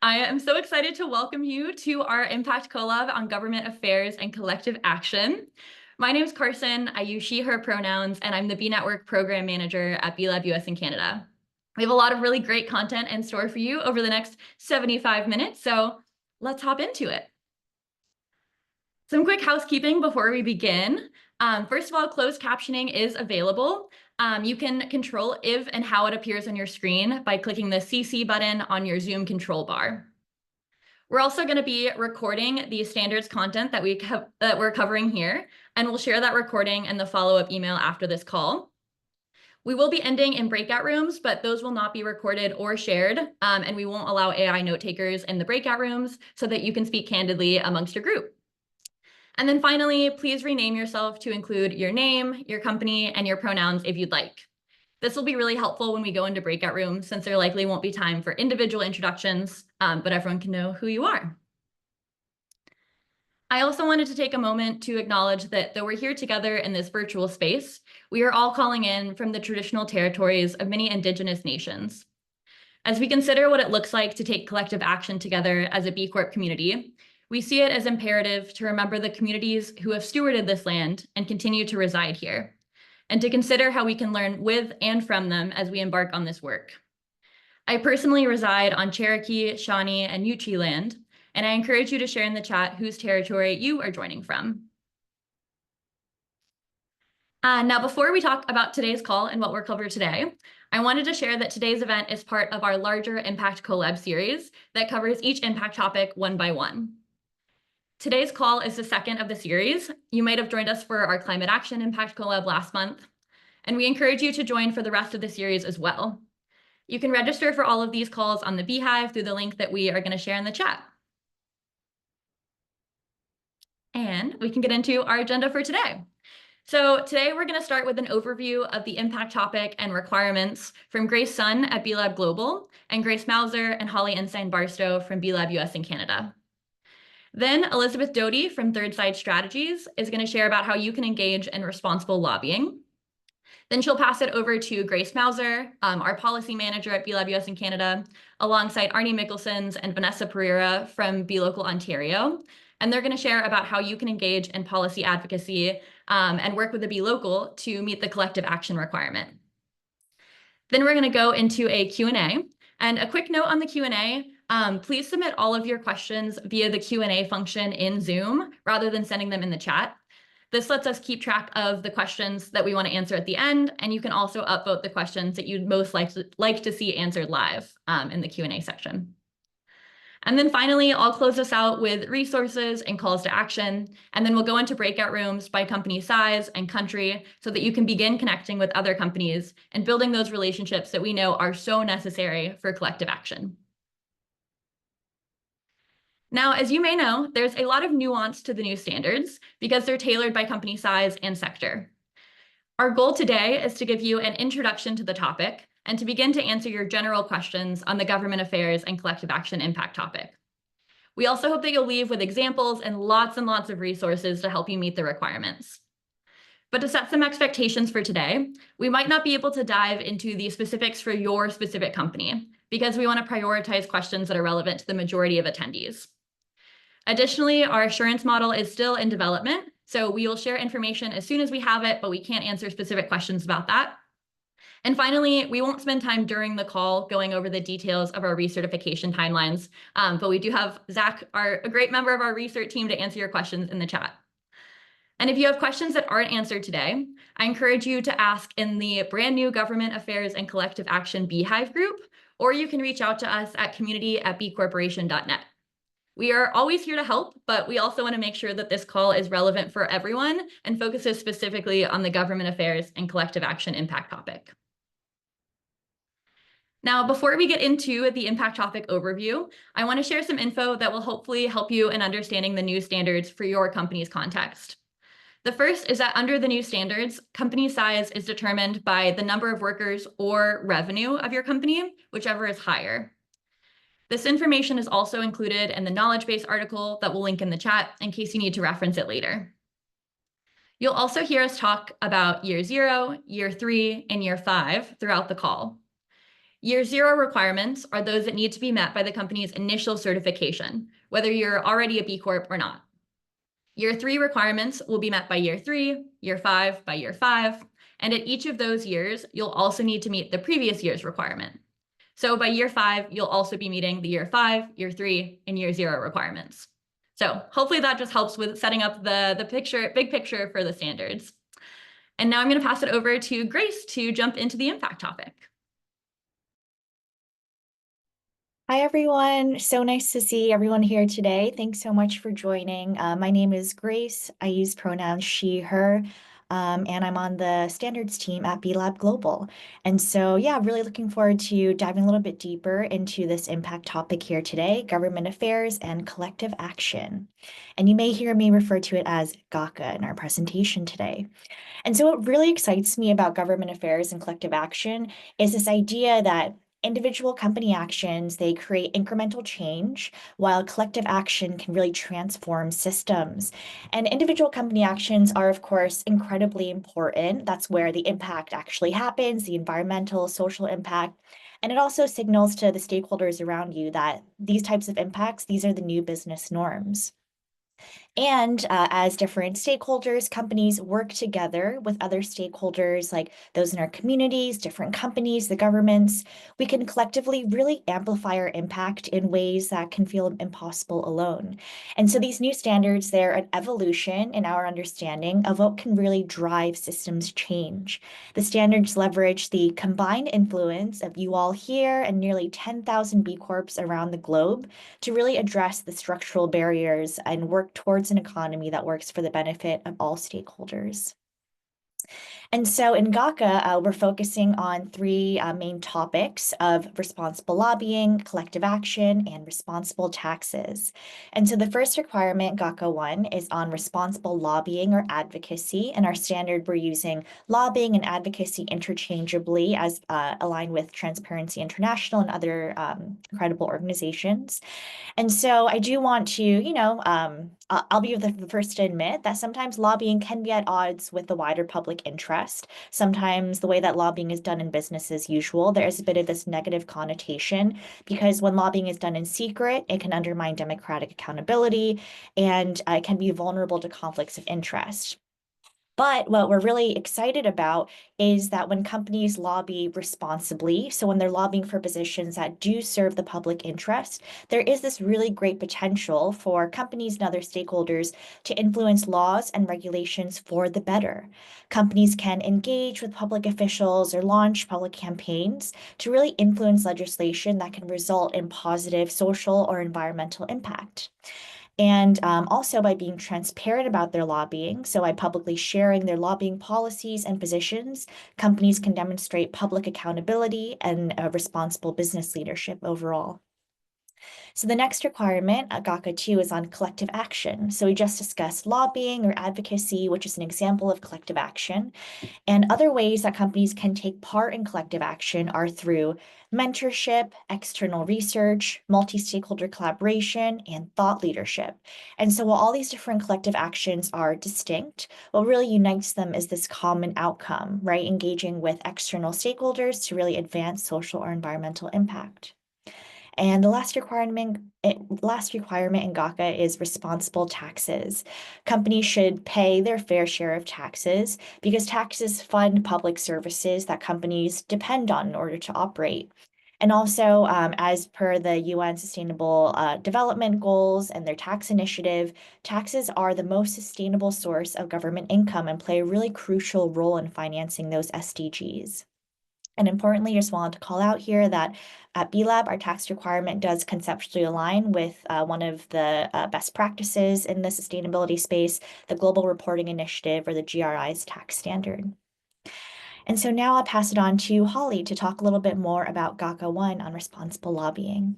I am so excited to welcome you to our Impact Collab on Government Affairs and Collective Action. My name is Carson. I use she, her pronouns, and I'm the B Network Program Manager at B Lab US and Canada. We have a lot of really great content in store for you over the next 75 minutes, so let's hop into it. Some quick housekeeping before we begin. First of all, closed captioning is available. You can control if and how it appears on your screen by clicking the CC button on your Zoom control bar. We're also going to be recording the standards content that we're covering here, and we'll share that recording and the follow-up email after this call. We will be ending in breakout rooms, but those will not be recorded or shared, and we won't allow AI note takers in the breakout rooms so that you can speak candidly amongst your group. And then finally, please rename yourself to include your name, your company, and your pronouns if you'd like. This will be really helpful when we go into breakout rooms, since there likely won't be time for individual introductions, but everyone can know who you are. I also wanted to take a moment to acknowledge that though we're here together in this virtual space, we are all calling in from the traditional territories of many Indigenous nations. As we consider what it looks like to take collective action together as a B Corp community, we see it as imperative to remember the communities who have stewarded this land and continue to reside here, and to consider how we can learn with and from them as we embark on this work. I personally reside on Cherokee, Shawnee, and Yuchi land, and I encourage you to share in the chat whose territory you are joining from. Now, before we talk about today's call and what we're covering today, I wanted to share that today's event is part of our larger Impact Collab series that covers each impact topic one by one. Today's call is the second of the series. You might have joined us for our Climate Action Impact Collab last month, and we encourage you to join for the rest of the series as well. You can register for all of these calls on the Beehive through the link that we are going to share in the chat. And we can get into our agenda for today. So today we're going to start with an overview of the impact topic and requirements from Grace Sun at B Lab Global and Grace Mauser and Holly Ensign-Barstow from B Lab US and Canada. Then Elizabeth Doty from Third Side Strategies is going to share about how you can engage in responsible lobbying. Then she'll pass it over to Grace Mauser, our policy manager at B Lab US and Canada, alongside Arnie Mickelsons and Vanessa Pereira from B Local Ontario. And they're going to share about how you can engage in policy advocacy and work with the B Local to meet the collective action requirement. Then we're going to go into a Q&A. And a quick note on the Q&A, please submit all of your questions via the Q&A function in Zoom rather than sending them in the chat. This lets us keep track of the questions that we want to answer at the end, and you can also upvote the questions that you'd most like to see answered live in the Q&A section. And then finally, I'll close us out with resources and calls to action, and then we'll go into breakout rooms by company size and country so that you can begin connecting with other companies and building those relationships that we know are so necessary for collective action. Now, as you may know, there's a lot of nuance to the new standards because they're tailored by company size and sector. Our goal today is to give you an introduction to the topic and to begin to answer your general questions on the government affairs and collective action impact topic. We also hope that you'll leave with examples and lots of resources to help you meet the requirements. But to set some expectations for today, we might not be able to dive into the specifics for your specific company because we want to prioritize questions that are relevant to the majority of attendees. Additionally, our assurance model is still in development, so we will share information as soon as we have it, but we can't answer specific questions about that. And finally, we won't spend time during the call going over the details of our recertification timelines, but we do have Zach, a great member of our research team, to answer your questions in the chat. And if you have questions that aren't answered today, I encourage you to ask in the brand new Government Affairs and Collective Action Beehive group, or you can reach out to us at community@bcorporation.net. We are always here to help, but we also want to make sure that this call is relevant for everyone and focuses specifically on the government affairs and collective action impact topic. Now, before we get into the impact topic overview, I want to share some info that will hopefully help you in understanding the new standards for your company's context. The first is that under the new standards, company size is determined by the number of workers or revenue of your company, whichever is higher. This information is also included in the knowledge base article that we'll link in the chat in case you need to reference it later. You'll also hear us talk about year 0, year 3, and year 5 throughout the call. Year 0 requirements are those that need to be met by the company's initial certification, whether you're already a B Corp or not. Year 3 requirements will be met by year 3, year 5 by year 5, and at each of those years, you'll also need to meet the previous year's requirement. So by year 5, you'll also be meeting the year 5, year 3, and year 0 requirements. So hopefully that just helps with setting up the big picture for the standards. And now I'm going to pass it over to Grace to jump into the impact topic. Hi, everyone. So nice to see everyone here today. Thanks so much for joining. My name is Grace. I use pronouns she, her, and I'm on the standards team at BLab Global. And so, yeah, really looking forward to diving a little bit deeper into this impact topic here today, government affairs and collective action. And you may hear me refer to it as GACA in our presentation today. And so what really excites me about government affairs and collective action is this idea that individual company actions, they create incremental change, while collective action can really transform systems. And individual company actions are, of course, incredibly important. That's where the impact actually happens, the environmental, social impact. And it also signals to the stakeholders around you that these types of impacts, these are the new business norms. And as different stakeholders, companies work together with other stakeholders, like those in our communities, different companies, the governments, we can collectively really amplify our impact in ways that can feel impossible alone. And so these new standards, they're an evolution in our understanding of what can really drive systems change. The standards leverage the combined influence of you all here and nearly 10,000 B Corps around the globe to really address the structural barriers and work towards an economy that works for the benefit of all stakeholders. And so in GACA, we're focusing on three main topics of responsible lobbying, collective action, and responsible taxes. And so the first requirement, GACA 1, is on responsible lobbying or advocacy. And our standard, we're using lobbying and advocacy interchangeably as aligned with Transparency International and other credible organizations. And so I do want to, I'll be the first to admit that sometimes lobbying can be at odds with the wider public interest. Sometimes the way that lobbying is done in business as usual, there is a bit of this negative connotation because when lobbying is done in secret, it can undermine democratic accountability and it can be vulnerable to conflicts of interest. But what we're really excited about is that when companies lobby responsibly, so when they're lobbying for positions that do serve the public interest, there is this really great potential for companies and other stakeholders to influence laws and regulations for the better. Companies can engage with public officials or launch public campaigns to really influence legislation that can result in positive social or environmental impact. And also by being transparent about their lobbying, so by publicly sharing their lobbying policies and positions, companies can demonstrate public accountability and responsible business leadership overall. So the next requirement, GACA 2, is on collective action. So we just discussed lobbying or advocacy, which is an example of collective action. And other ways that companies can take part in collective action are through mentorship, external research, multi-stakeholder collaboration, and thought leadership. And so while all these different collective actions are distinct, what really unites them is this common outcome, right? Engaging with external stakeholders to really advance social or environmental impact. And the last requirement in GACA is responsible taxes. Companies should pay their fair share of taxes because taxes fund public services that companies depend on in order to operate. And also, as per the UN Sustainable Development Goals and their tax initiative, taxes are the most sustainable source of government income and play a really crucial role in financing those SDGs. And importantly, just wanted to call out here that at BLab, our tax requirement does conceptually align with one of the best practices in the sustainability space, the Global Reporting Initiative, or the GRI's tax standard. And so now I'll pass it on to Holly to talk a little bit more about GACA 1 on responsible lobbying.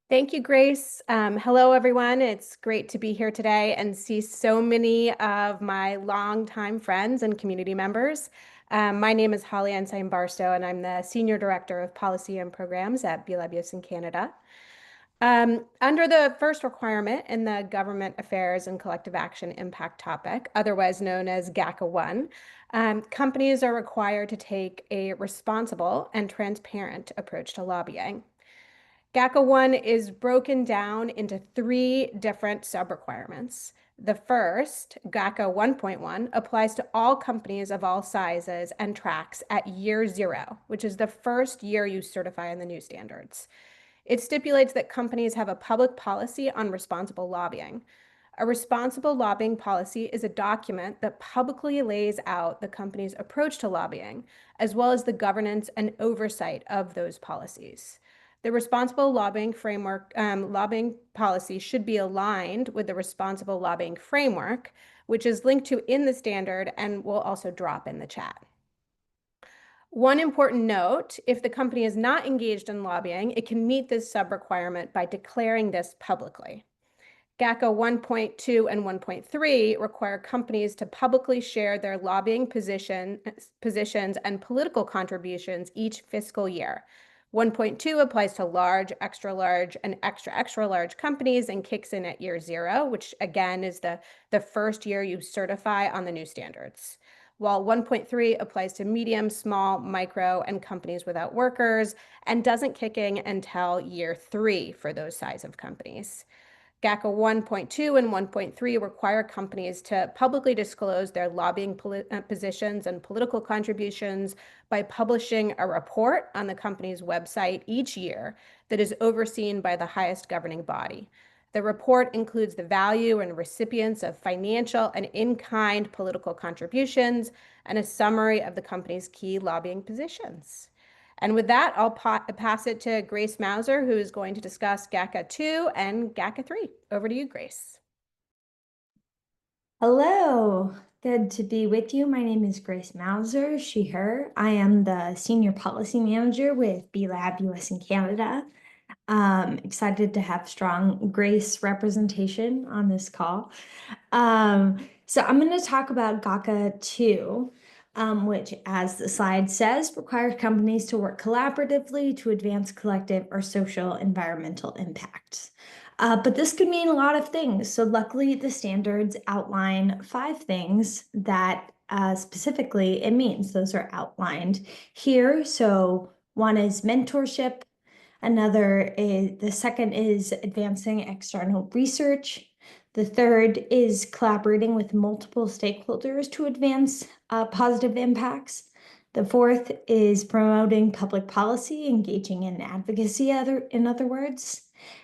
Thank you, Grace. Hello, everyone. It's great to be here today and see so many of my longtime friends and community members. My name is Holly Ensign Barstow, and I'm the Senior Director of Policy and Programs at BLab US in Canada. Under the first requirement in the Government Affairs and Collective Action Impact topic, otherwise known as GACA 1, companies are required to take a responsible and transparent approach to lobbying. GACA 1 is broken down into 3 different sub-requirements. The first, GACA 1.1, applies to all companies of all sizes and tracks at year 0, which is the first year you certify in the new standards. It stipulates that companies have a public policy on responsible lobbying. A responsible lobbying policy is a document that publicly lays out the company's approach to lobbying, as well as the governance and oversight of those policies. The responsible lobbying framework, lobbying policy should be aligned with the responsible lobbying framework, which is linked to in the standard and will also drop in the chat. One important note, if the company is not engaged in lobbying, it can meet this sub-requirement by declaring this publicly. GACA 1.2 and 1.3 require companies to publicly share their lobbying positions and political contributions each fiscal year. 1.2 applies to large, extra large, and extra large companies and kicks in at year 0, which again is the first year you certify on the new standards. While 1.3 applies to medium, small, micro, and companies without workers and doesn't kick in until year 3 for those size of companies. GACA 1.2 and 1.3 require companies to publicly disclose their lobbying positions and political contributions by publishing a report on the company's website each year that is overseen by the highest governing body. The report includes the value and recipients of financial and in-kind political contributions and a summary of the company's key lobbying positions. And with that, I'll pass it to Grace Mauser, who is going to discuss GACA 2 and GACA 3. Over to you, Grace. Hello, good to be with you. My name is Grace Mauser, she, her. I am the Senior Policy Manager with BLab US and Canada. Excited to have strong Grace representation on this call. So I'm going to talk about GACA 2. Which, as the slide says, requires companies to work collaboratively to advance collective or social environmental impacts. But this could mean a lot of things. So luckily, the standards outline 5 things that specifically it means. Those are outlined here. So one is mentorship. The second is advancing external research. The third is collaborating with multiple stakeholders to advance positive impacts. The fourth is promoting public policy, engaging in advocacy, in other words.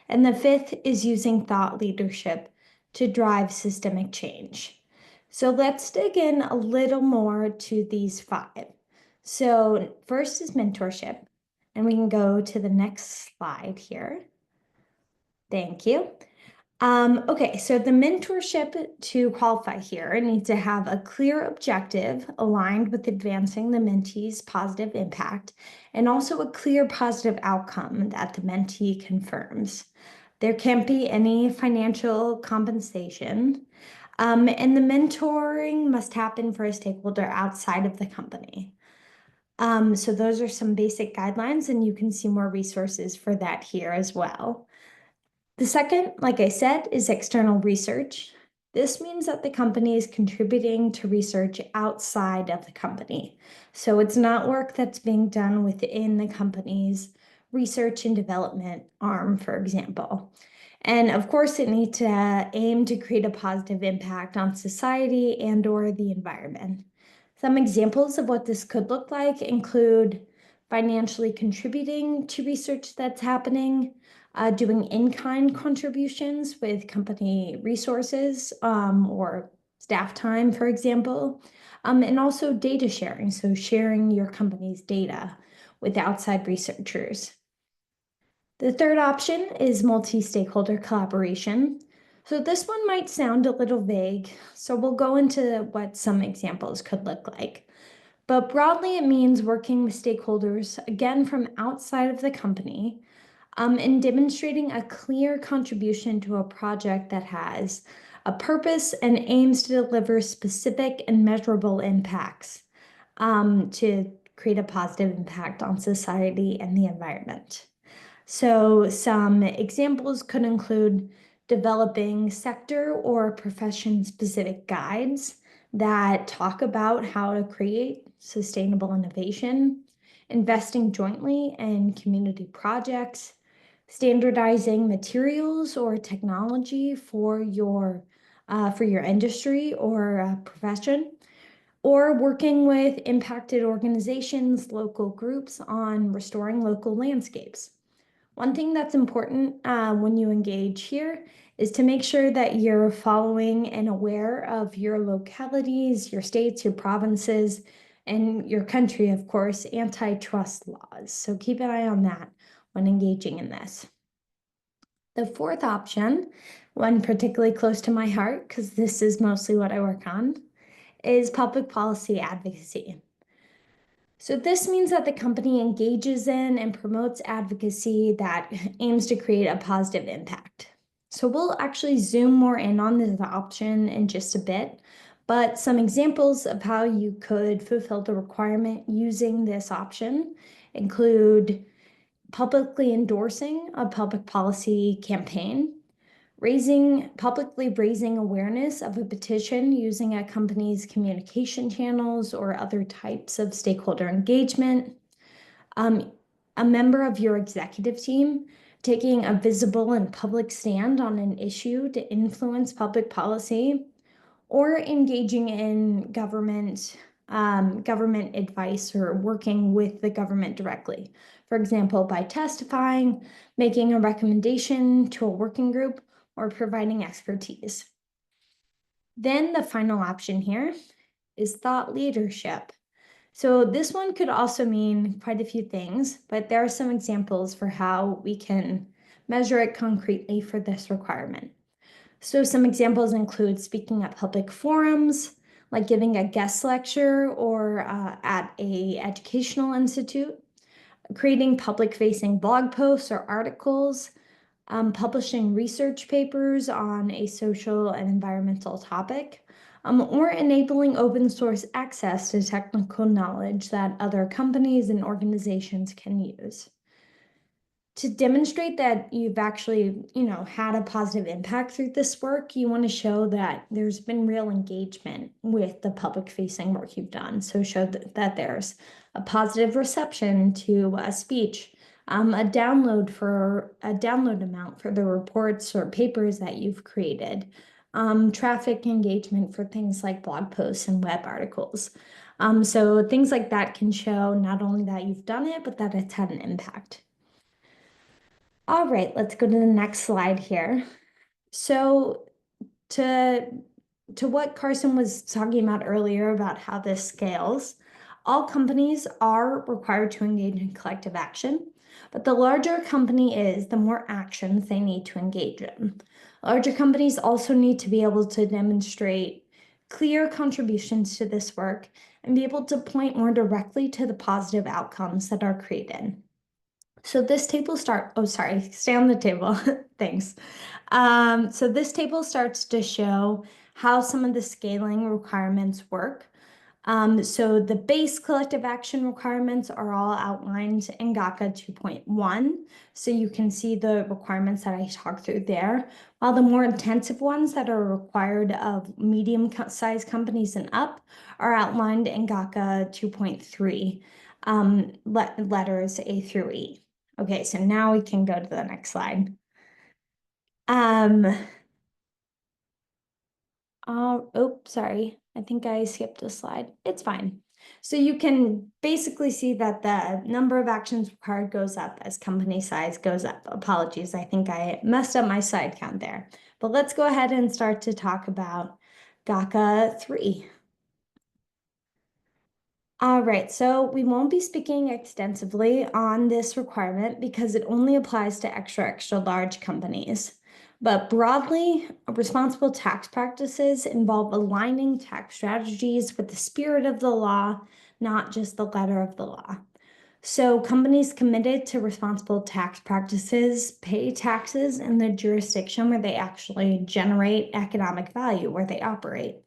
And the fifth is using thought leadership to drive systemic change. So let's dig in a little more to these 5. So first is mentorship, and we can go to the next slide here. Thank you. Okay, so the mentorship to qualify here needs to have a clear objective aligned with advancing the mentee's positive impact and also a clear positive outcome that the mentee confirms. There can't be any financial compensation, and the mentoring must happen for a stakeholder outside of the company. So those are some basic guidelines, and you can see more resources for that here as well. The second, like I said, is external research. This means that the company is contributing to research outside of the company. So it's not work that's being done within the company's research and development arm, for example. And of course, it needs to aim to create a positive impact on society and/or the environment. Some examples of what this could look like include financially contributing to research that's happening, doing in-kind contributions with company resources or staff time, for example, and also data sharing, so sharing your company's data with outside researchers. The third option is multi-stakeholder collaboration. So this one might sound a little vague, so we'll go into what some examples could look like. But broadly, it means working with stakeholders, again, from outside of the company, and demonstrating a clear contribution to a project that has a purpose and aims to deliver specific and measurable impacts to create a positive impact on society and the environment. So some examples could include developing sector or profession-specific guides that talk about how to create sustainable innovation, investing jointly in community projects, standardizing materials or technology for your industry or profession, or working with impacted organizations, local groups on restoring local landscapes. One thing that's important when you engage here is to make sure that you're following and aware of your localities, your states, your provinces, and your country, of course, antitrust laws. So keep an eye on that when engaging in this. The fourth option, one particularly close to my heart, because this is mostly what I work on, is public policy advocacy. So this means that the company engages in and promotes advocacy that aims to create a positive impact. So we'll actually zoom more in on this option in just a bit, but some examples of how you could fulfill the requirement using this option include publicly endorsing a public policy campaign, publicly raising awareness of a petition using a company's communication channels or other types of stakeholder engagement, a member of your executive team taking a visible and public stand on an issue to influence public policy, or engaging in government advice or working with the government directly. For example, by testifying, making a recommendation to a working group, or providing expertise. Then the final option here is thought leadership. So this one could also mean quite a few things, but there are some examples for how we can measure it concretely for this requirement. So some examples include speaking at public forums, like giving a guest lecture or at an educational institute, creating public-facing blog posts or articles, publishing research papers on a social and environmental topic, or enabling open source access to technical knowledge that other companies and organizations can use. To demonstrate that you've actually, had a positive impact through this work, you want to show that there's been real engagement with the public-facing work you've done. So show that there's a positive reception to a speech, a download amount for the reports or papers that you've created, traffic engagement for things like blog posts and web articles. So things like that can show not only that you've done it, but that it's had an impact. All right, let's go to the next slide here. So to what Carson was talking about earlier about how this scales, all companies are required to engage in collective action, but the larger a company is, the more actions they need to engage in. Larger companies also need to be able to demonstrate clear contributions to this work and be able to point more directly to the positive outcomes that are created. So this table stay on the table, thanks. So this table starts to show how some of the scaling requirements work. So the base collective action requirements are all outlined in GACA 2.1. So you can see the requirements that I talked through there, while the more intensive ones that are required of medium-sized companies and up are outlined in GACA 2.3, letters A through E. Okay, so now we can go to the next slide. Sorry. I think I skipped a slide. It's fine. So you can basically see that the number of actions required goes up as company size goes up. Apologies, I think I messed up my slide count there. But let's go ahead and start to talk about GACA 3. All right, so we won't be speaking extensively on this requirement because it only applies to extra large companies. But broadly, responsible tax practices involve aligning tax strategies with the spirit of the law, not just the letter of the law. So companies committed to responsible tax practices pay taxes in the jurisdiction where they actually generate economic value, where they operate.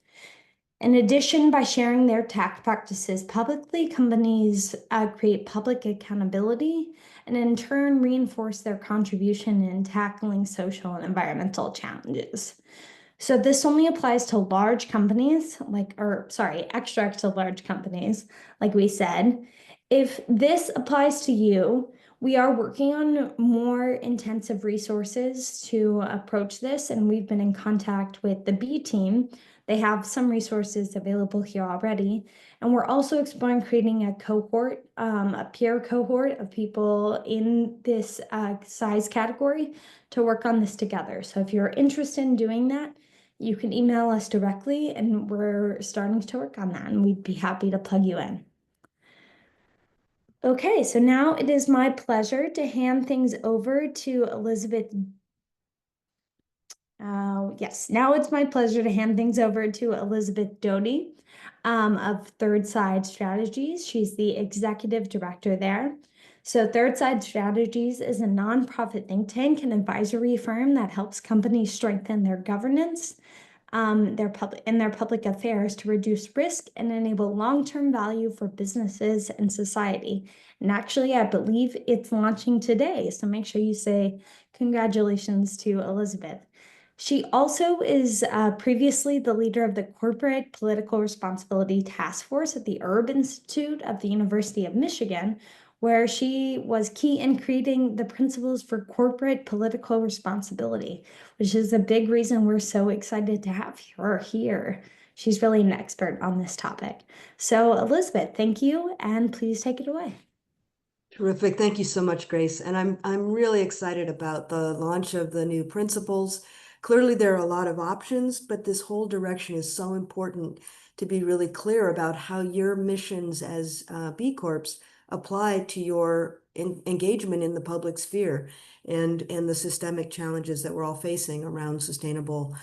In addition, by sharing their tax practices publicly, companies create public accountability and in turn reinforce their contribution in tackling social and environmental challenges. So this only applies to large companies, extra large companies, like we said. If this applies to you, we are working on more intensive resources to approach this, and we've been in contact with the B team. They have some resources available here already. And we're also exploring creating a cohort, a peer cohort of people in this size category to work on this together. So if you're interested in doing that, you can email us directly, and we're starting to work on that, and we'd be happy to plug you in. Okay, so now it is my pleasure to hand things over to Elizabeth. Yes, now it's my pleasure to hand things over to Elizabeth Doty of Third Side Strategies. She's the executive director there. So Third Side Strategies is a nonprofit think tank and advisory firm that helps companies strengthen their governance, their public affairs to reduce risk and enable long-term value for businesses and society. And actually, I believe it's launching today, so make sure you say congratulations to Elizabeth. She also is previously the leader of the Corporate Political Responsibility Task Force at the Urb Institute of the University of Michigan, where she was key in creating the principles for corporate political responsibility, which is a big reason we're so excited to have her here. She's really an expert on this topic. So Elizabeth, thank you, and please take it away. Terrific. Thank you so much, Grace. And I'm really excited about the launch of the new principles. Clearly, there are a lot of options, but this whole direction is so important to be really clear about how your missions as B Corps apply to your engagement in the public sphere and the systemic challenges that we're all facing around sustainable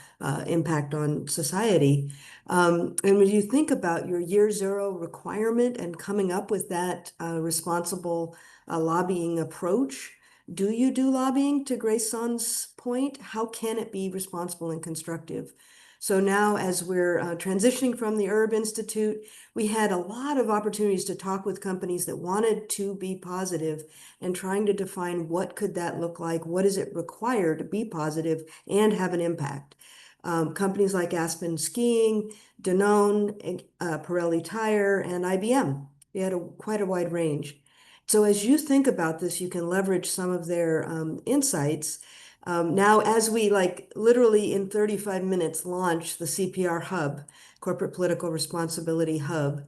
impact on society. And when you think about your year zero requirement and coming up with that responsible lobbying approach, do you do lobbying, to Grace Sun's point? How can it be responsible and constructive? So now, as we're transitioning from the Urb Institute, we had a lot of opportunities to talk with companies that wanted to be positive and trying to define what could that look like, what does it require to be positive and have an impact. Companies like Aspen Skiing, Danone, Pirelli Tire, and IBM. We had quite a wide range. So as you think about this, you can leverage some of their insights. Now, as we literally in 35 minutes launch the CPR Hub, Corporate Political Responsibility Hub,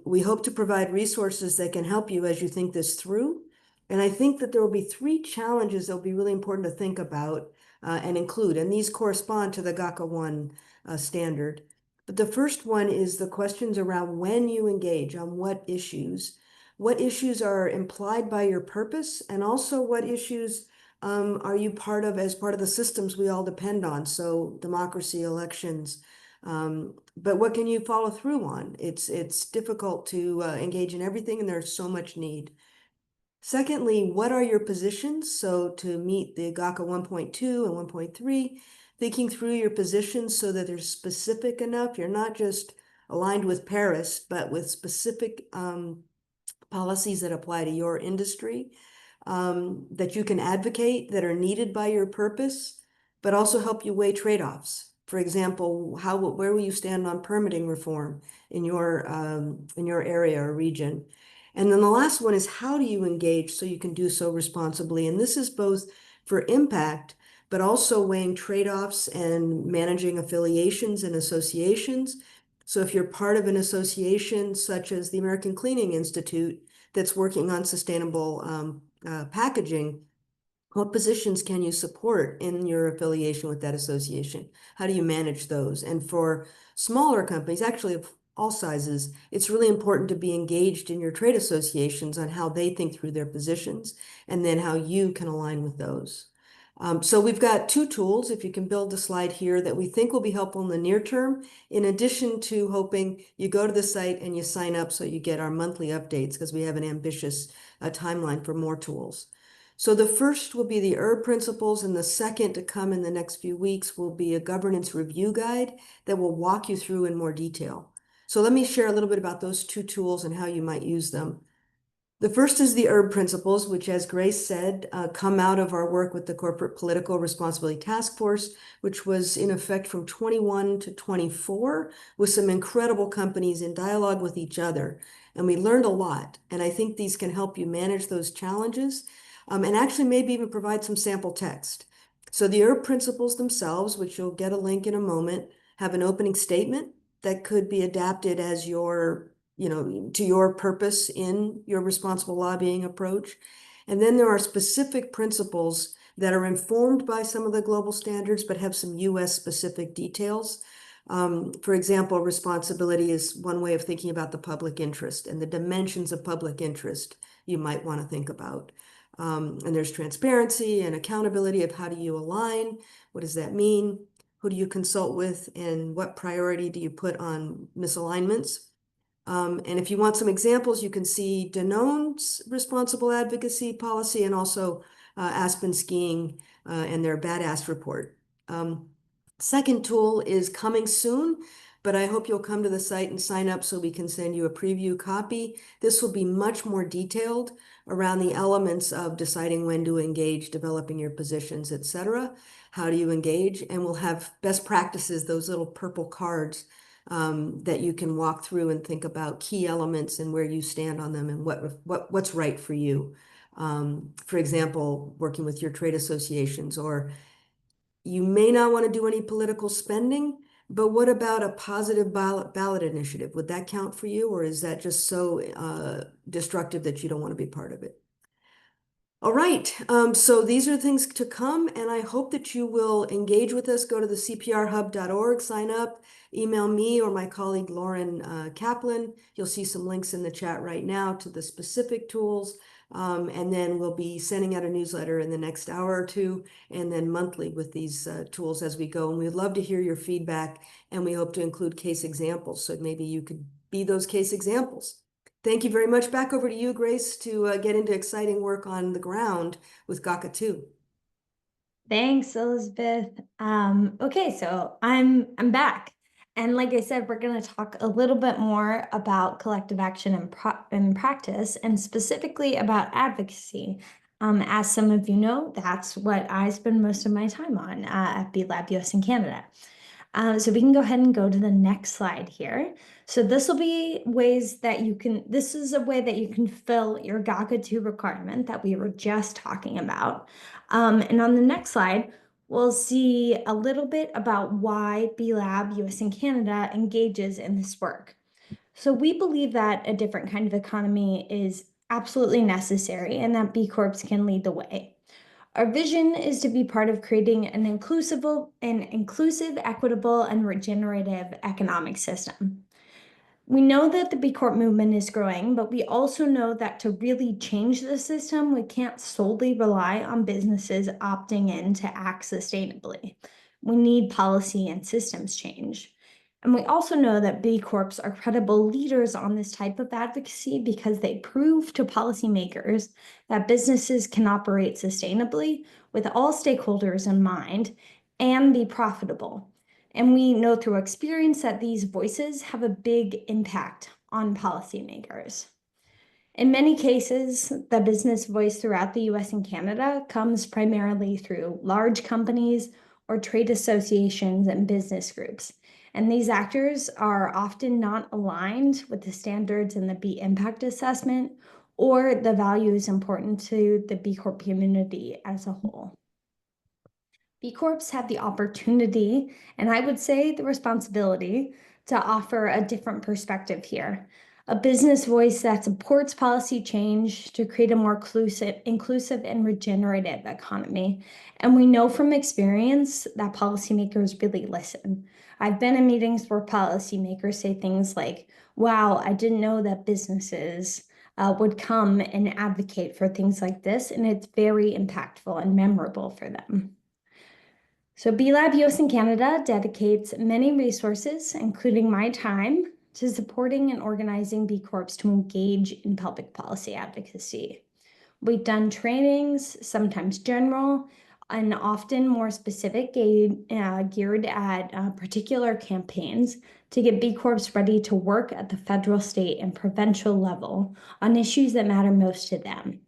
we hope to provide resources that can help you as you think this through. And I think that there will be 3 challenges that will be really important to think about and include, and these correspond to the GACA 1 standard. But the first one is the questions around when you engage, on what issues are implied by your purpose, and also what issues are you part of as part of the systems we all depend on? So democracy, elections, but what can you follow through on? It's difficult to engage in everything, and there's so much need. Secondly, what are your positions? So to meet the GACA 1.2 and 1.3, thinking through your positions so that they're specific enough. You're not just aligned with Paris, but with specific policies that apply to your industry, that you can advocate, that are needed by your purpose, but also help you weigh trade-offs. For example, where will you stand on permitting reform in your area or region? And then the last one is, how do you engage so you can do so responsibly? And this is both for impact, but also weighing trade-offs and managing affiliations and associations. So if you're part of an association such as the American Cleaning Institute that's working on sustainable packaging, what positions can you support in your affiliation with that association? How do you manage those? And for smaller companies, actually of all sizes, it's really important to be engaged in your trade associations on how they think through their positions and then how you can align with those. So we've got 2 tools, if you can build the slide here, that we think will be helpful in the near term, in addition to hoping you go to the site and you sign up so you get our monthly updates, because we have an ambitious timeline for more tools. So the first will be the ERB principles, and the second to come in the next few weeks will be a governance review guide that will walk you through in more detail. So let me share a little bit about those two tools and how you might use them. The first is the ERB principles, which, as Grace said, come out of our work with the Corporate Political Responsibility Task Force, which was in effect from 21 to 24, with some incredible companies in dialogue with each other. And we learned a lot. And I think these can help you manage those challenges, and actually maybe even provide some sample text. So the ERB principles themselves, which you'll get a link in a moment, have an opening statement that could be adapted as to your purpose in your responsible lobbying approach. And then there are specific principles that are informed by some of the global standards, but have some US specific details. For example, responsibility is one way of thinking about the public interest and the dimensions of public interest you might want to think about. And there's transparency and accountability of how do you align? What does that mean? Who do you consult with? And what priority do you put on misalignments? And if you want some examples, you can see Danone's responsible advocacy policy and also Aspen Skiing and their Badass report. Second tool is coming soon, but I hope you'll come to the site and sign up so we can send you a preview copy. This will be much more detailed around the elements of deciding when to engage, developing your positions, etc. How do you engage? And we'll have best practices, those little purple cards that you can walk through and think about key elements and where you stand on them and what's right for you. For example, working with your trade associations, or you may not want to do any political spending, but what about a positive ballot initiative? Would that count for you, or is that just so destructive that you don't want to be part of it? All right, so these are things to come, and I hope that you will engage with us. Go to the cprhub.org, sign up, email me or my colleague Lauren Kaplan. You'll see some links in the chat right now to the specific tools, and then we'll be sending out a newsletter in the next hour or two, and then monthly with these tools as we go. And we'd love to hear your feedback, and we hope to include case examples, so maybe you could be those case examples. Thank you very much. Back over to you, Grace, to get into exciting work on the ground with GACA 2. Thanks, Elizabeth. Okay, so I'm back. And like I said, we're going to talk a little bit more about collective action and practice, and specifically about advocacy. As some of you know, that's what I spend most of my time on at B-Lab US and Canada. So we can go ahead and go to the next slide here. So this will be ways that this is a way that you can fill your GACA 2 requirement that we were just talking about. And on the next slide, we'll see a little bit about why B-Lab US and Canada engages in this work. So we believe that a different kind of economy is absolutely necessary and that B Corps can lead the way. Our vision is to be part of creating an inclusive, equitable, and regenerative economic system. We know that the B Corp movement is growing, but we also know that to really change the system, we can't solely rely on businesses opting in to act sustainably. We need policy and systems change. And we also know that B Corps are credible leaders on this type of advocacy because they prove to policymakers that businesses can operate sustainably with all stakeholders in mind and be profitable. And we know through experience that these voices have a big impact on policymakers. In many cases, the business voice throughout the US and Canada comes primarily through large companies or trade associations and business groups. And these actors are often not aligned with the standards in the B impact assessment or the values important to the B Corp community as a whole. B Corps have the opportunity, and I would say the responsibility, to offer a different perspective here. A business voice that supports policy change to create a more inclusive and regenerative economy. And we know from experience that policymakers really listen. I've been in meetings where policymakers say things like, wow, I didn't know that businesses would come and advocate for things like this, and it's very impactful and memorable for them. So B-Lab US and Canada dedicates many resources, including my time, to supporting and organizing B Corps to engage in public policy advocacy. We've done trainings, sometimes general, and often more specific, geared at particular campaigns to get B Corps ready to work at the federal, state, and provincial level on issues that matter most to them.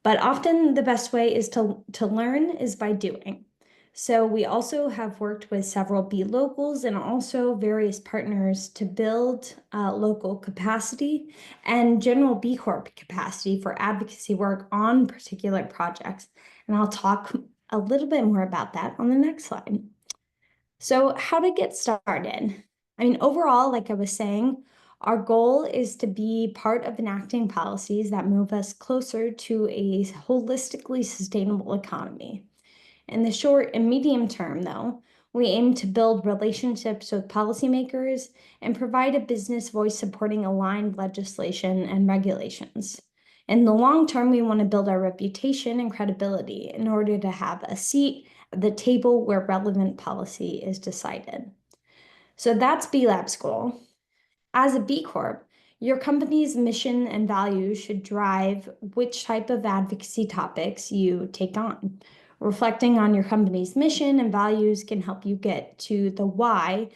But often the best way is to learn is by doing. So we also have worked with several B locals and also various partners to build local capacity and general B Corp capacity for advocacy work on particular projects. And I'll talk a little bit more about that on the next slide. So how to get started? I mean, overall, like I was saying, our goal is to be part of enacting policies that move us closer to a holistically sustainable economy. In the short and medium term, though, we aim to build relationships with policymakers and provide a business voice supporting aligned legislation and regulations. In the long term, we want to build our reputation and credibility in order to have a seat at the table where relevant policy is decided. So that's B Lab's goal. As a B Corp, your company's mission and values should drive which type of advocacy topics you take on. Reflecting on your company's mission and values can help you get to the why,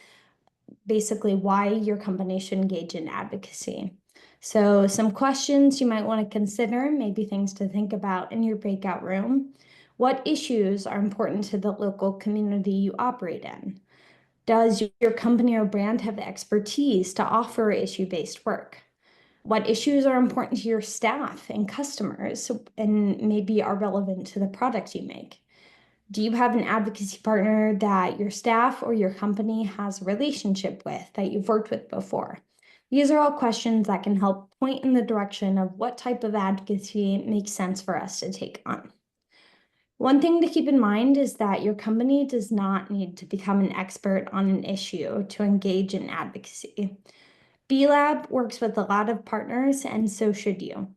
basically why your company should engage in advocacy. So some questions you might want to consider, maybe things to think about in your breakout room. What issues are important to the local community you operate in? Does your company or brand have the expertise to offer issue-based work? What issues are important to your staff and customers and maybe are relevant to the product you make? Do you have an advocacy partner that your staff or your company has a relationship with that you've worked with before? These are all questions that can help point in the direction of what type of advocacy makes sense for us to take on. One thing to keep in mind is that your company does not need to become an expert on an issue to engage in advocacy. B Lab works with a lot of partners, and so should you.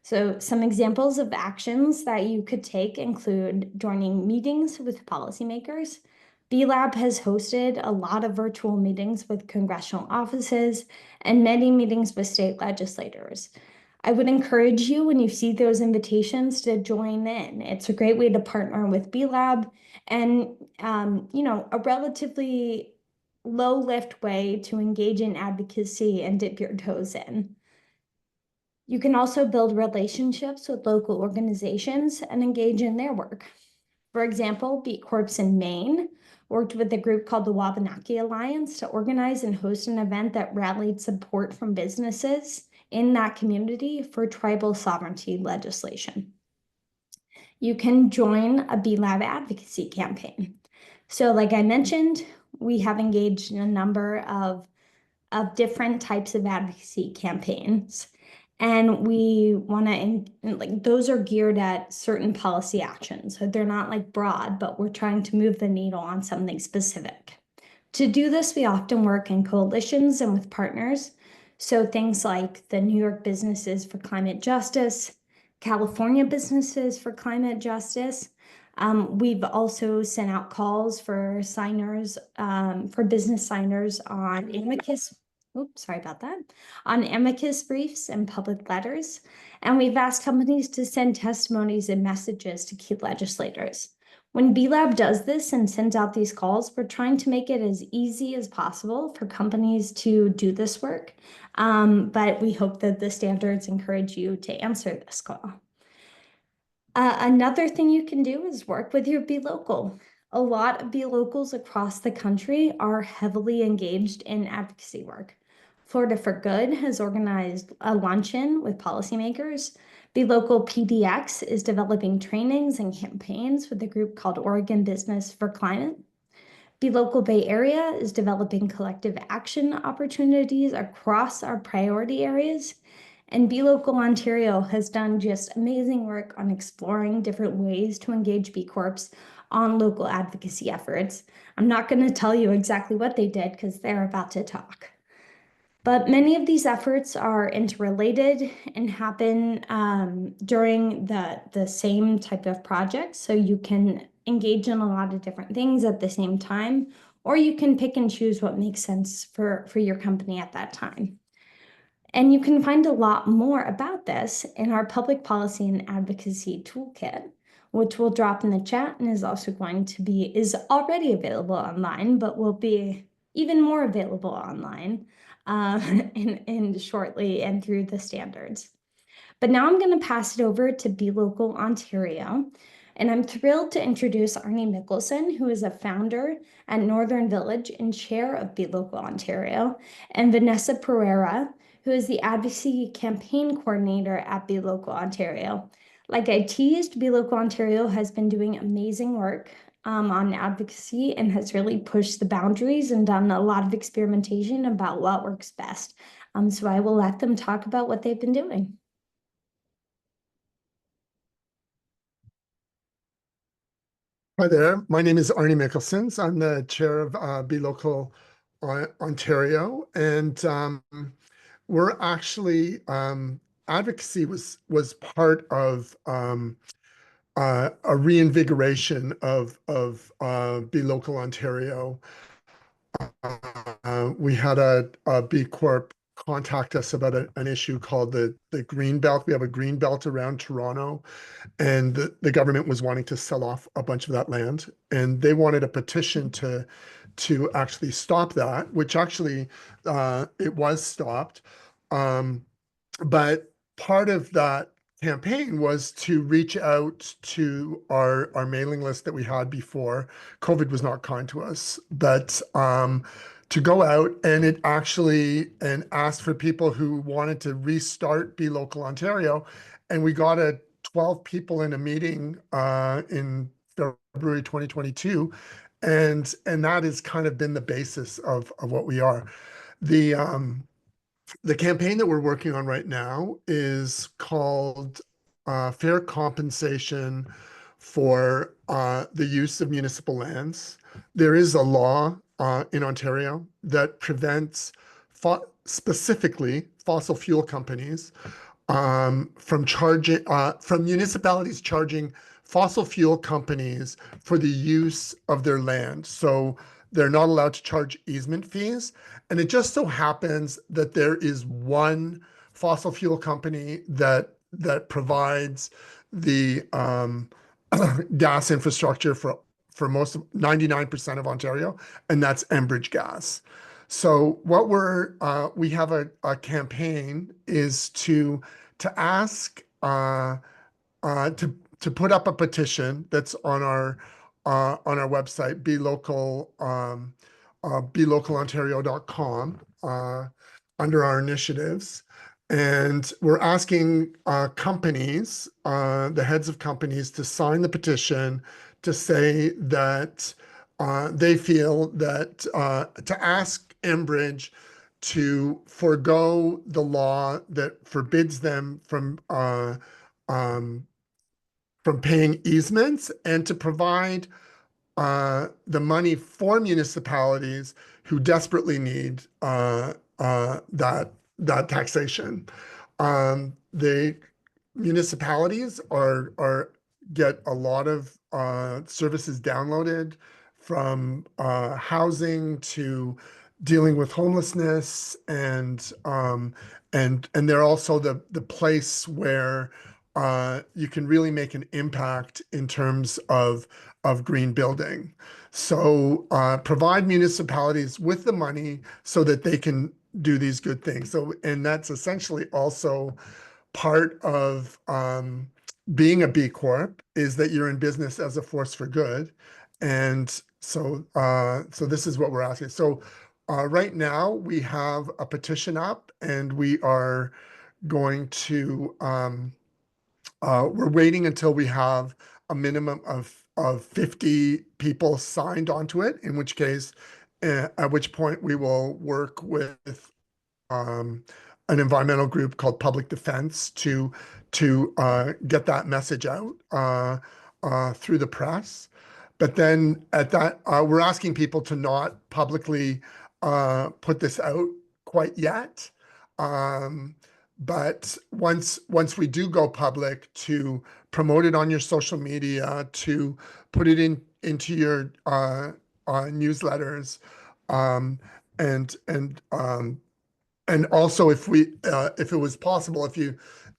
So some examples of actions that you could take include joining meetings with policymakers. B Lab has hosted a lot of virtual meetings with congressional offices and many meetings with state legislators. I would encourage you when you see those invitations to join in. It's a great way to partner with B Lab and, a relatively low lift way to engage in advocacy and dip your toes in. You can also build relationships with local organizations and engage in their work. For example, B Corps in Maine worked with a group called the Wabanaki Alliance to organize and host an event that rallied support from businesses in that community for tribal sovereignty legislation. You can join a B Lab advocacy campaign. So like I mentioned, we have engaged in a number of different types of advocacy campaigns. And we want to, those are geared at certain policy actions. So they're not like broad, but we're trying to move the needle on something specific. To do this, we often work in coalitions and with partners. So things like the New York Businesses for Climate Justice, California Businesses for Climate Justice. We've also sent out calls for signers, for business signers on amicus. Oops, sorry about that. On amicus briefs and public letters. And we've asked companies to send testimonies and messages to key legislators. When B Lab does this and sends out these calls, we're trying to make it as easy as possible for companies to do this work. But we hope that the standards encourage you to answer this call. Another thing you can do is work with your B Local. A lot of B Locals across the country are heavily engaged in advocacy work. Florida for Good has organized a luncheon with policymakers. B Local PDX is developing trainings and campaigns with a group called Oregon Business for Climate. B Local Bay Area is developing collective action opportunities across our priority areas. And B Local Ontario has done just amazing work on exploring different ways to engage B Corps on local advocacy efforts. I'm not going to tell you exactly what they did because they're about to talk. But many of these efforts are interrelated and happen during the same type of project. So you can engage in a lot of different things at the same time, or you can pick and choose what makes sense for your company at that time. And you can find a lot more about this in our public policy and advocacy toolkit, which we'll drop in the chat and is already available online, but will be even more available online in shortly and through the standards. But now I'm going to pass it over to Be Local Ontario. And I'm thrilled to introduce Arnie Mickelson, who is a founder at Northern Village and chair of Be Local Ontario, and Vanessa Pereira, who is the advocacy campaign coordinator at Be Local Ontario. Like I teased, Be Local Ontario has been doing amazing work on advocacy and has really pushed the boundaries and done a lot of experimentation about what works best. So I will let them talk about what they've been doing. Hi there. My name is Arnie Mickelson. I'm the chair of Be Local Ontario, and we're actually advocacy was part of a reinvigoration of Be Local Ontario. We had a B Corp contact us about an issue called the Green Belt. We have a green belt around Toronto, and the government was wanting to sell off a bunch of that land, and they wanted a petition to actually stop that, which actually it was stopped. But part of that campaign was to reach out to our mailing list that we had before. COVID was not kind to us, but to go out and ask for people who wanted to restart Be Local Ontario. And we got 12 people in a meeting in February 2022. And that has kind of been the basis of what we are. The campaign that we're working on right now is called Fair Compensation for the Use of Municipal Lands. There is a law in Ontario that prevents specifically fossil fuel companies from municipalities charging fossil fuel companies for the use of their land. So they're not allowed to charge easement fees. And it just so happens that there is one fossil fuel company that provides the gas infrastructure for most of 99% of Ontario, and that's Enbridge Gas. So what we have a campaign is to ask to put up a petition that's on our website, belocalontario.com, under our initiatives. And we're asking companies, the heads of companies, to sign the petition to say that they feel that to ask Enbridge to forego the law that forbids them from paying easements, and to provide the money for municipalities who desperately need that taxation. The municipalities get a lot of services downloaded, from housing to dealing with homelessness, and they're also the place where you can really make an impact in terms of green building. So provide municipalities with the money so that they can do these good things. So, and that's essentially also part of being a B Corp, is that you're in business as a force for good. And so this is what we're asking. So right now we have a petition up, and we are going to we're waiting until we have a minimum of 50 people signed onto it, in which case, at which point we will work with an environmental group called Public Defense to get that message out through the press. But then at that, we're asking people to not publicly put this out quite yet. But once we do go public, to promote it on your social media, to put it into your newsletters, and And also, if it was possible,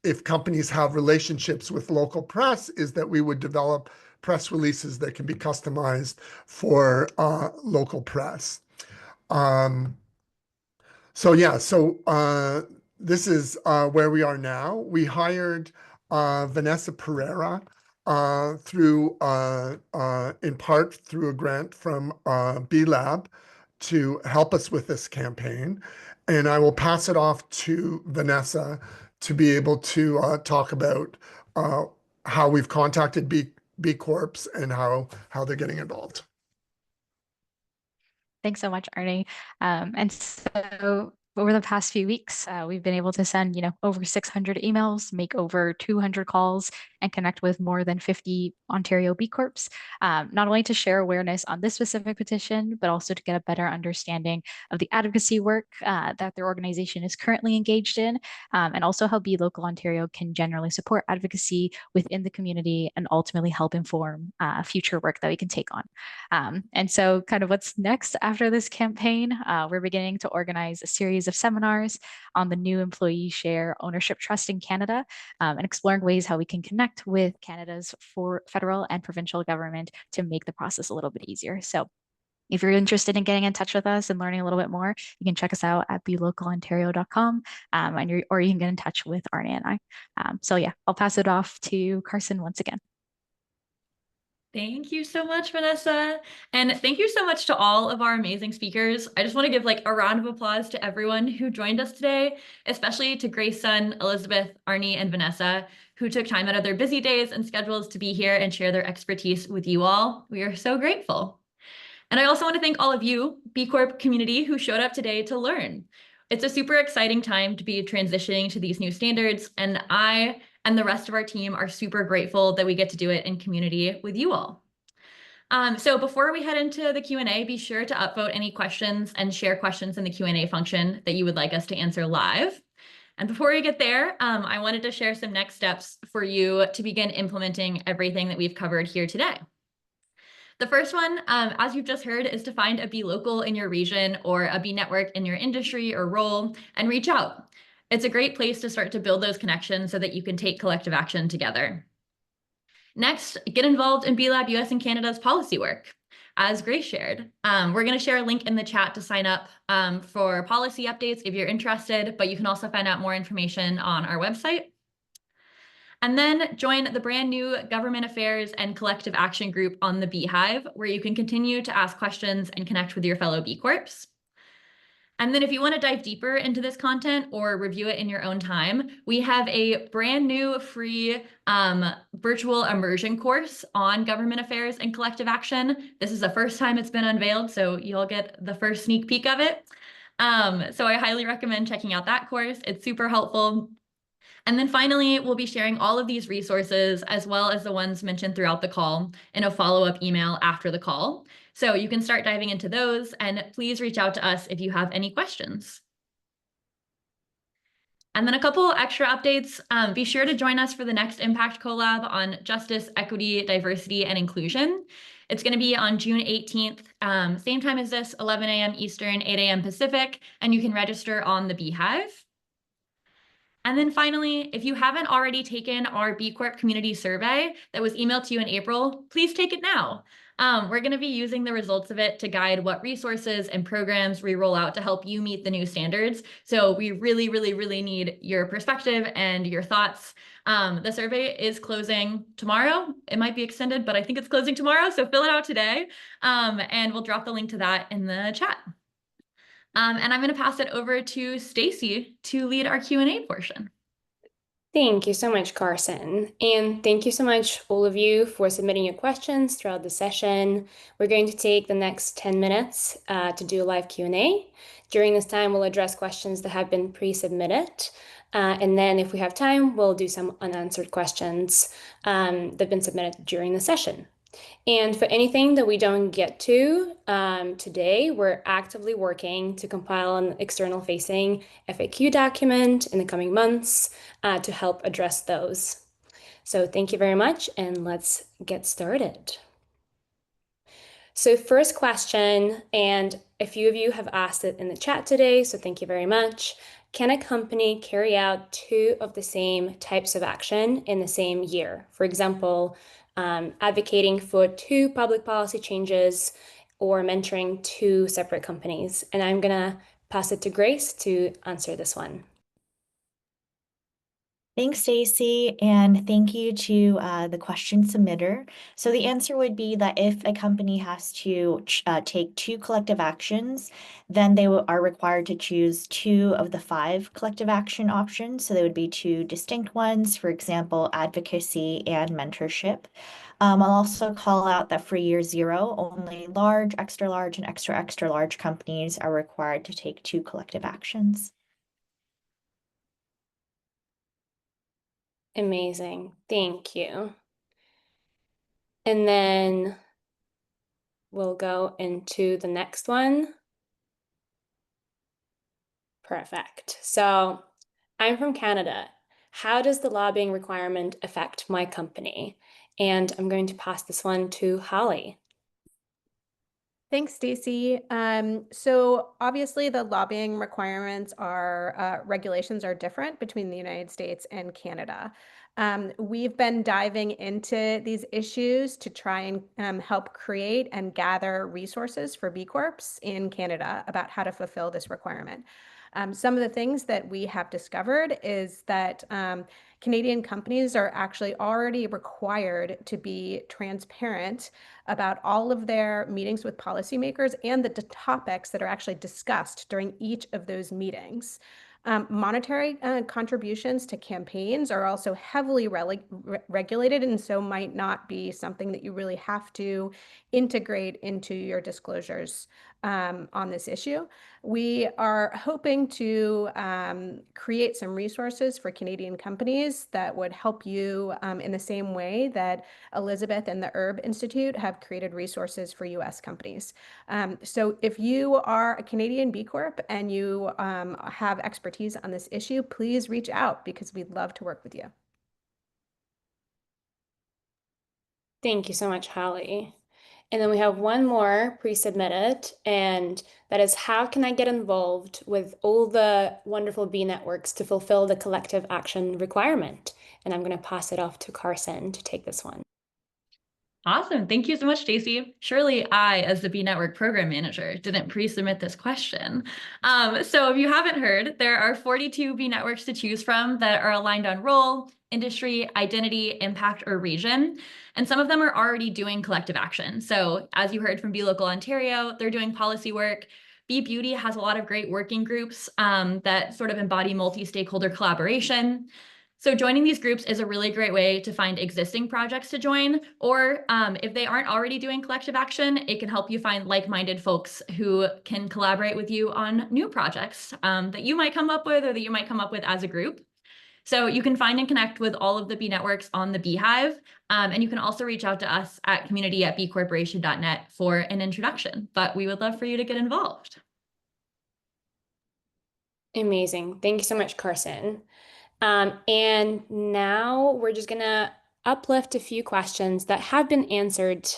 if companies have relationships with local press, is that we would develop press releases that can be customized for local press. So yeah, this is where we are now. We hired Vanessa Pereira in part through a grant from B Lab to help us with this campaign. And I will pass it off to Vanessa to be able to talk about how we've contacted B Corps and how they're getting involved. Thanks so much, Arnie. And so over the past few weeks, we've been able to send, over 600 emails, make over 200 calls, and connect with more than 50 Ontario B Corps, not only to share awareness on this specific petition, but also to get a better understanding of the advocacy work that their organization is currently engaged in, and also how Be Local Ontario can generally support advocacy within the community and ultimately help inform future work that we can take on. And so kind of what's next after this campaign, we're beginning to organize a series of seminars on the new employee share ownership trust in Canada, and exploring ways how we can connect with Canada's federal and provincial government to make the process a little bit easier. So if you're interested in getting in touch with us and learning a little bit more, you can check us out at belocalontario.com, or you can get in touch with Arnie and I. So yeah, I'll pass it off to Carson once again. Thank you so much, Vanessa. And thank you so much to all of our amazing speakers. I just want to give a round of applause to everyone who joined us today, especially to Grace Sun, Elizabeth, Arnie, and Vanessa, who took time out of their busy days and schedules to be here and share their expertise with you all. We are so grateful. And I also want to thank all of you, B Corp community, who showed up today to learn. It's a super exciting time to be transitioning to these new standards, and I and the rest of our team are super grateful that we get to do it in community with you all. So before we head into the Q&A, be sure to upvote any questions and share questions in the Q&A function that you would like us to answer live. And before we get there, I wanted to share some next steps for you to begin implementing everything that we've covered here today. The first one, as you've just heard, is to find a Be Local in your region or a Be Network in your industry or role and reach out. It's a great place to start to build those connections so that you can take collective action together. Next, get involved in B Lab US and Canada's policy work. As Grace shared, we're going to share a link in the chat to sign up for policy updates if you're interested, but you can also find out more information on our website. And then join the brand new Government Affairs and Collective Action group on the Beehive, where you can continue to ask questions and connect with your fellow B Corps. And then if you want to dive deeper into this content or review it in your own time, we have a brand new free virtual immersion course on government affairs and collective action. This is the first time it's been unveiled, so you'll get the first sneak peek of it. So I highly recommend checking out that course. It's super helpful. And then finally, we'll be sharing all of these resources as well as the ones mentioned throughout the call in a follow-up email after the call. So you can start diving into those, and please reach out to us if you have any questions. And then a couple extra updates. Be sure to join us for the next Impact Collab on justice, equity, diversity, and inclusion. It's going to be on June 18th, same time as this, 11 a.m. Eastern, 8 a.m. Pacific, and you can register on the Beehive. And then finally, if you haven't already taken our B Corp community survey that was emailed to you in April, please take it now. We're going to be using the results of it to guide what resources and programs we roll out to help you meet the new standards. So we really, really, really need your perspective and your thoughts. The survey is closing tomorrow. It might be extended, but I think it's closing tomorrow. So fill it out today, and we'll drop the link to that in the chat. And I'm going to pass it over to Stacy to lead our Q&A portion. Thank you so much, Carson. And thank you so much, all of you, for submitting your questions throughout the session. We're going to take the next 10 minutes to do a live Q&A. During this time, we'll address questions that have been pre-submitted. And then if we have time, we'll do some unanswered questions that have been submitted during the session. And for anything that we don't get to today, we're actively working to compile an external-facing FAQ document in the coming months to help address those. So thank you very much, and let's get started. So first question, and a few of you have asked it in the chat today, so thank you very much. can a company carry out two of the same types of action in the same year? For example, advocating for two public policy changes or mentoring two separate companies. And I'm going to pass it to Grace to answer this one. Thanks, Stacy, and thank you to the question submitter. So the answer would be that if a company has to take two collective actions, then they are required to choose two of the 5 collective action options. So they would be two distinct ones, for example, advocacy and mentorship. I'll also call out that for year 0, only large, extra large, and extra extra large companies are required to take two collective actions. Amazing. Thank you. And then we'll go into the next one. Perfect. So I'm from Canada. How does the lobbying requirement affect my company? And I'm going to pass this one to Holly. Thanks, Stacy. So obviously the lobbying requirements are regulations are different between the United States and Canada. We've been diving into these issues to try and help create and gather resources for B Corps in Canada about how to fulfill this requirement. Some of the things that we have discovered is that Canadian companies are actually already required to be transparent about all of their meetings with policymakers and the topics that are actually discussed during each of those meetings. Monetary contributions to campaigns are also heavily regulated, and so might not be something that you really have to integrate into your disclosures on this issue. We are hoping to create some resources for Canadian companies that would help you in the same way that Elizabeth and the Herb Institute have created resources for US companies. So if you are a Canadian B Corp and you have expertise on this issue, please reach out because we'd love to work with you. Thank you so much, Holly. And then we have one more pre-submitted, and that is, how can I get involved with all the wonderful B networks to fulfill the collective action requirement? And I'm going to pass it off to Carson to take this one. Awesome. Thank you so much, Stacy. Surely I, as the B Network Program Manager, didn't pre-submit this question. So if you haven't heard, there are 42 B networks to choose from that are aligned on role, industry, identity, impact, or region. And some of them are already doing collective action. So as you heard from B Local Ontario, they're doing policy work. B Beauty has a lot of great working groups that sort of embody multi-stakeholder collaboration. So joining these groups is a really great way to find existing projects to join, or if they aren't already doing collective action, it can help you find like-minded folks who can collaborate with you on new projects that you might come up with or that you might come up with as a group. So you can find and connect with all of the B networks on the Beehive, and you can also reach out to us at community@bcorporation.net for an introduction, but we would love for you to get involved. Amazing. Thank you so much, Carson. And now we're just gonna uplift a few questions that have been answered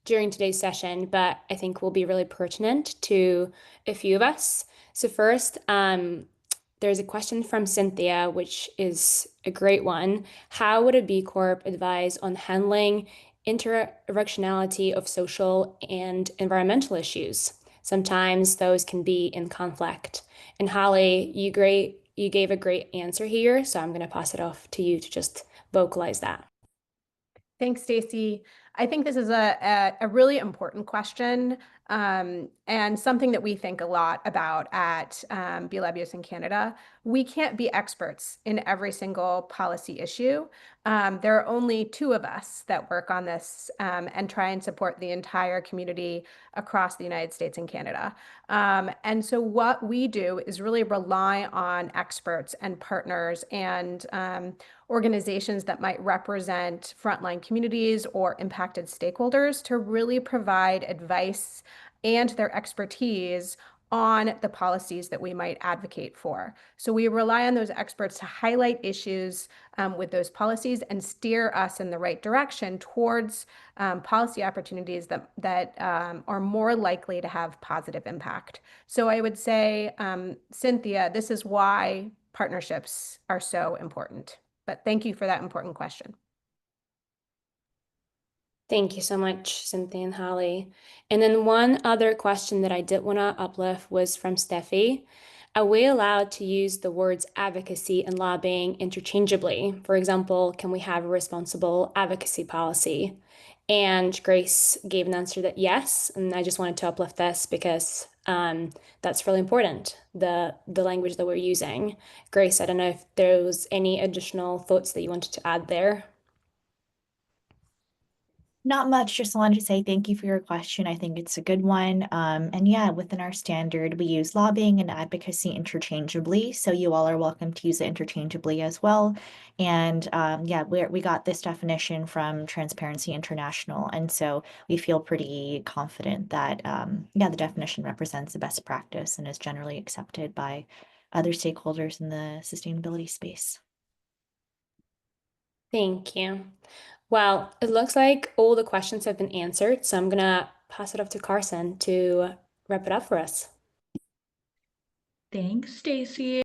during today's session, but I think will be really pertinent to a few of us. So first, there's a question from Cynthia, which is a great one. How would a B Corp advise on handling intersectionality of social and environmental issues? Sometimes those can be in conflict. And Holly, you gave a great answer here, so I'm going to pass it off to you to just vocalize that. Thanks, Stacy. I think this is a really important question and something that we think a lot about at B-Lab US in Canada. We can't be experts in every single policy issue. There are only 2 of us that work on this and try and support the entire community across the United States and Canada. And so what we do is really rely on experts and partners and organizations that might represent frontline communities or impacted stakeholders to really provide advice and their expertise on the policies that we might advocate for. So we rely on those experts to highlight issues with those policies and steer us in the right direction towards policy opportunities that are more likely to have positive impact. So I would say, Cynthia, this is why partnerships are so important. But thank you for that important question. Thank you so much, Cynthia and Holly. And then one other question that I did want to uplift was from Steffi. Are we allowed to use the words advocacy and lobbying interchangeably? For example, can we have a responsible advocacy policy? And Grace gave an answer that yes, and I just wanted to uplift this because that's really important, the language that we're using. Grace, I don't know if there was any additional thoughts that you wanted to add there. Not much, just wanted to say thank you for your question. I think it's a good one. And yeah, within our standard, we use lobbying and advocacy interchangeably. So you all are welcome to use it interchangeably as well. And yeah, we got this definition from Transparency International. And so we feel pretty confident that, yeah, the definition represents the best practice and is generally accepted by other stakeholders in the sustainability space. Thank you. Well, it looks like all the questions have been answered, so I'm gonna pass it off to Carson to wrap it up for us. Thanks, Stacy.